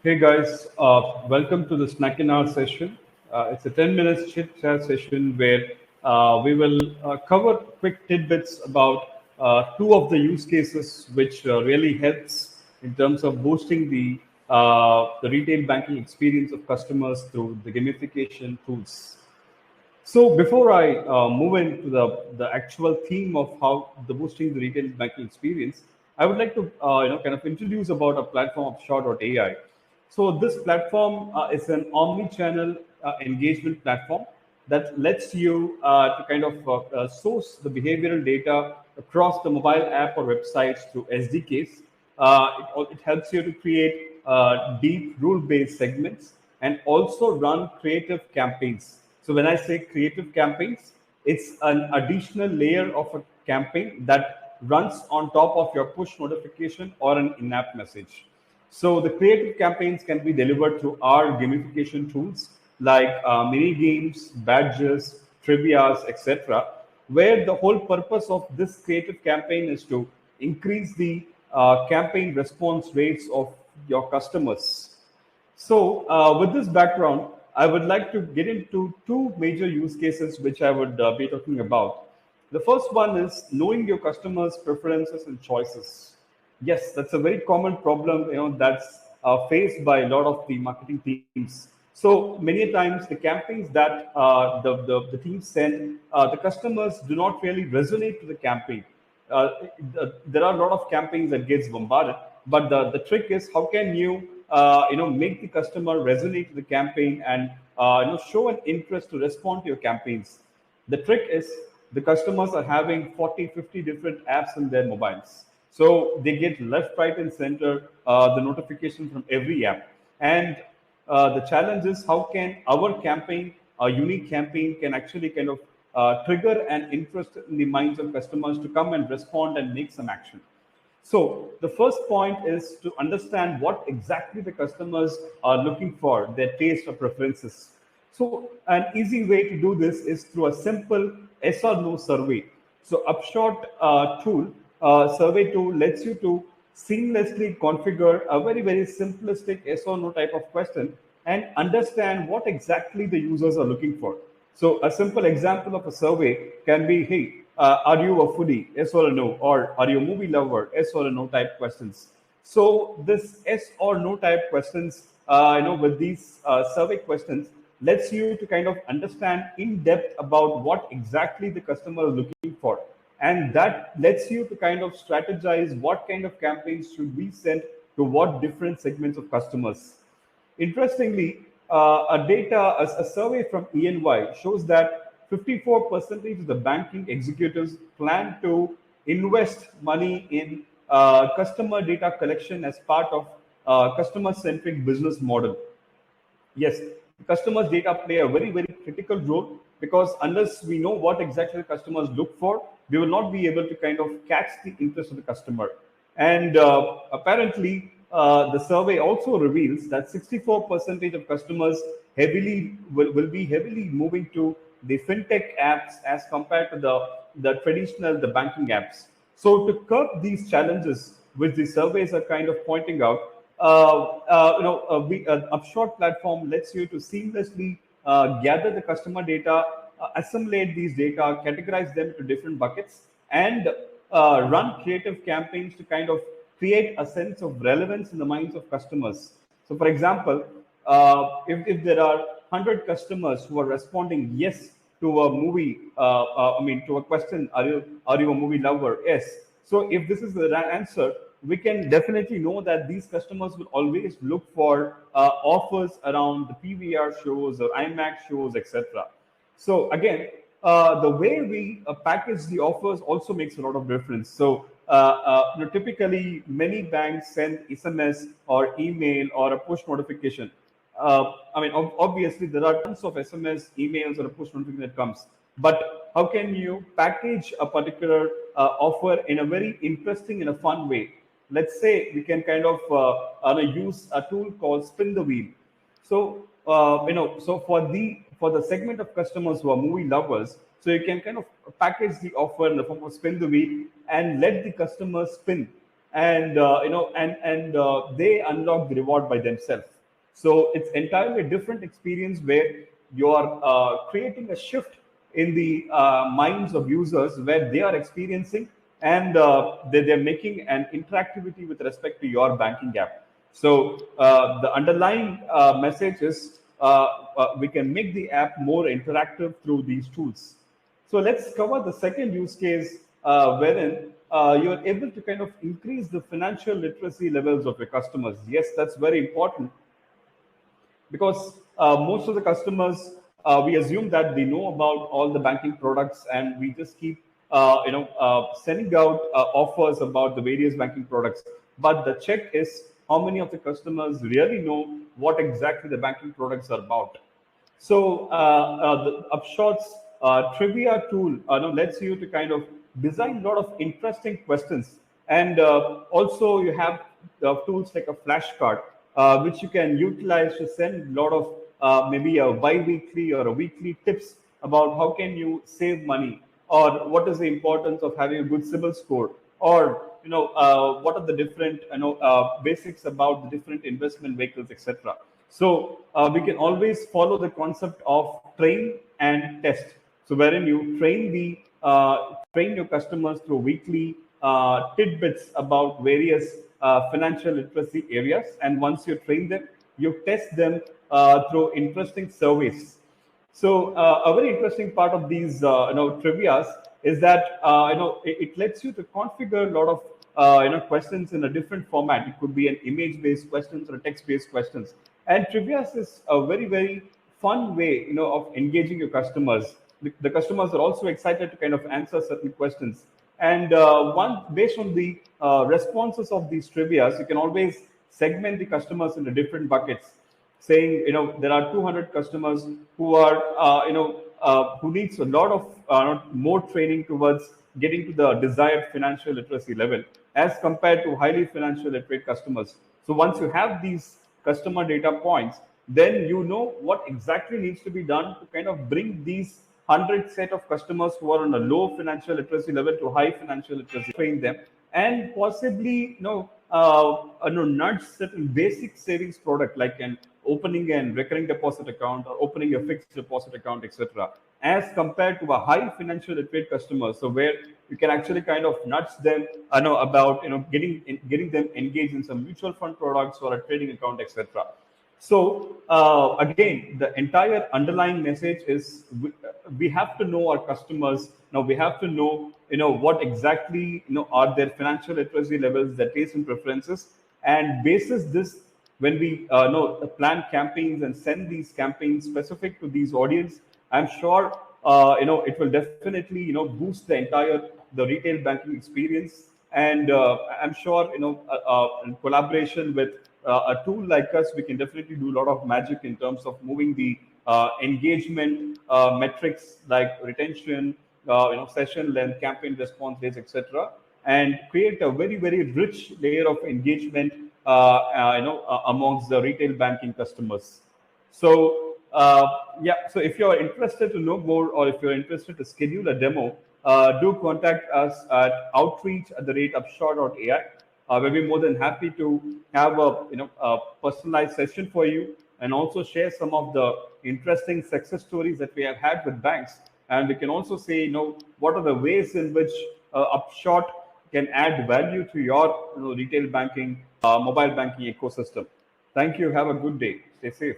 Hey guys, welcome to the Snack in Hour session. It's a 10 minutes chit chat session where we will cover quick tidbits about two of the use cases which really helps in terms of boosting the retail banking experience of customers through the gamification tools. So before I move into the actual theme of how the boosting the retail banking experience, I would like to kind of introduce about a platform of Shaw.ai. So this platform is an omni-channel engagement platform that lets you to kind of source the behavioral data across the mobile app or websites through SDKs. It helps you to create deep rule-based segments and also run creative campaigns. So when I say creative campaigns, it's an additional layer of a campaign that runs on top of your push notification or an in-app message. So the creative campaigns can be delivered through our gamification tools like mini games, badges, trivias, etc., where the whole purpose of this creative campaign is to increase the campaign response rates of your customers. So, with this background, I would like to get into two major use cases which I would be talking about. The first one is knowing your customers' preferences and choices. Yes, that's a very common problem, that's faced by a lot of the marketing teams. So many times the campaigns that the teams send, the customers do not really resonate to the campaign. uh, there are a lot of campaigns that gets bombarded, but the trick is how can you make the customer resonate to the campaign and show an interest to respond to your campaigns. The trick is the customers are having 40, 50 different apps in their mobiles, so they get left, right, and center the notification from every app. And the challenge is how can our campaign, a unique campaign, can actually kind of trigger an interest in the minds of customers to come and respond and make some action. So the first point is to understand what exactly the customers are looking for, their taste or preferences. So an easy way to do this is through a simple yes or no survey. So Upshot survey tool lets you to seamlessly configure a very simplistic yes or no type of question and understand what exactly the users are looking for. So a simple example of a survey can be, hey, are you a foodie? Yes or a no? Or are you a movie lover? Yes or a no type questions. So this yes or no type questions, with these survey questions, lets you to kind of understand in depth about what exactly the customer is looking for, and that lets you to kind of strategize what kind of campaigns should be sent to what different segments of customers. Interestingly, a survey from ENY shows that 54% of the banking executives plan to invest money in customer data collection as part of customer-centric business model. Yes, customers' data play a very critical role, because unless we know what exactly the customers look for, we will not be able to kind of catch the interest of the customer. And apparently, the survey also reveals that 64% of customers will be heavily moving to the fintech apps as compared to the traditional the banking apps. So to curb these challenges, which the surveys are kind of pointing out, Upshot platform lets you to seamlessly gather the customer data, assimilate these data, categorize them to different buckets, and run creative campaigns to kind of create a sense of relevance in the minds of customers. So, for example, if there are 100 customers who are responding yes to a movie, to a question, are you a movie lover? Yes. So if this is the right answer, we can definitely know that these customers will always look for offers around the PVR shows or IMAX shows, etc. So again, the way we package the offers also makes a lot of difference. So typically, many banks send SMS or email or a push notification. Obviously, there are tons of SMS, emails, or a push notification that comes. But how can you package a particular offer in a very interesting and a fun way? Let's say we can kind of use a tool called Spin the Wheel. So so for the segment of customers who are movie lovers, so you can kind of package the offer in the form of Spin the Wheel and let the customer spin, and they unlock the reward by themselves. So it's entirely a different experience where you are creating a shift in the minds of users where they are experiencing and they're making an interactivity with respect to your banking app. So the underlying message is we can make the app more interactive through these tools. So let's cover the second use case wherein you're able to kind of increase the financial literacy levels of your customers. Yes, that's very important because most of the customers we assume that they know about all the banking products and we just keep sending out offers about the various banking products, but the check is how many of the customers really know what exactly the banking products are about. So the Upshots trivia tool lets you to kind of design a lot of interesting questions, and also you have tools like a flashcard, which you can utilize to send a lot of maybe a bi-weekly or a weekly tips about how can you save money, or what is the importance of having a good CIBIL score, or what are the different basics about the different investment vehicles, etc. So we can always follow the concept of train and test. So wherein you train your customers through weekly tidbits about various financial literacy areas, and once you train them, you test them through interesting surveys. So a very interesting part of these trivia's is that it lets you to configure a lot of questions in a different format. It could be an image-based questions or text-based questions. And trivia's is a very fun way of engaging your customers. The customers are also excited to kind of answer certain questions. And one based on the responses of these trivia's, you can always segment the customers into different buckets, saying there are 200 customers who are who needs a lot of more training towards getting to the desired financial literacy level as compared to highly financial literate customers. So once you have these customer data points, then you know what exactly needs to be done to kind of bring these 100 set of customers who are on a low financial literacy level to high financial literacy, train them, and possibly nudge certain basic savings product like an opening and recurring deposit account or opening a fixed deposit account, etc., as compared to a high financial literate customer. So where you can actually kind of nudge them, about getting them engaged in some mutual fund products or a trading account, etc. So again, the entire underlying message is we have to know our customers. Now we have to know what exactly are their financial literacy levels, their tastes and preferences, and basis this when we plan campaigns and send these campaigns specific to these audience. I'm sure it will definitely boost the retail banking experience, and I'm sure in collaboration with a tool like us, we can definitely do a lot of magic in terms of moving the engagement metrics like retention, session length, campaign response rates, etc., and create a very rich layer of engagement amongst the retail banking customers. So yeah, so if you're interested to know more, or if you're interested to schedule a demo, do contact us at outreach@upshot.ai. We'll be more than happy to have a personalized session for you, and also share some of the interesting success stories that we have had with banks. And we can also say what are the ways in which Upshot can add value to your retail banking, mobile banking ecosystem. Thank you. Have a good day. Stay safe.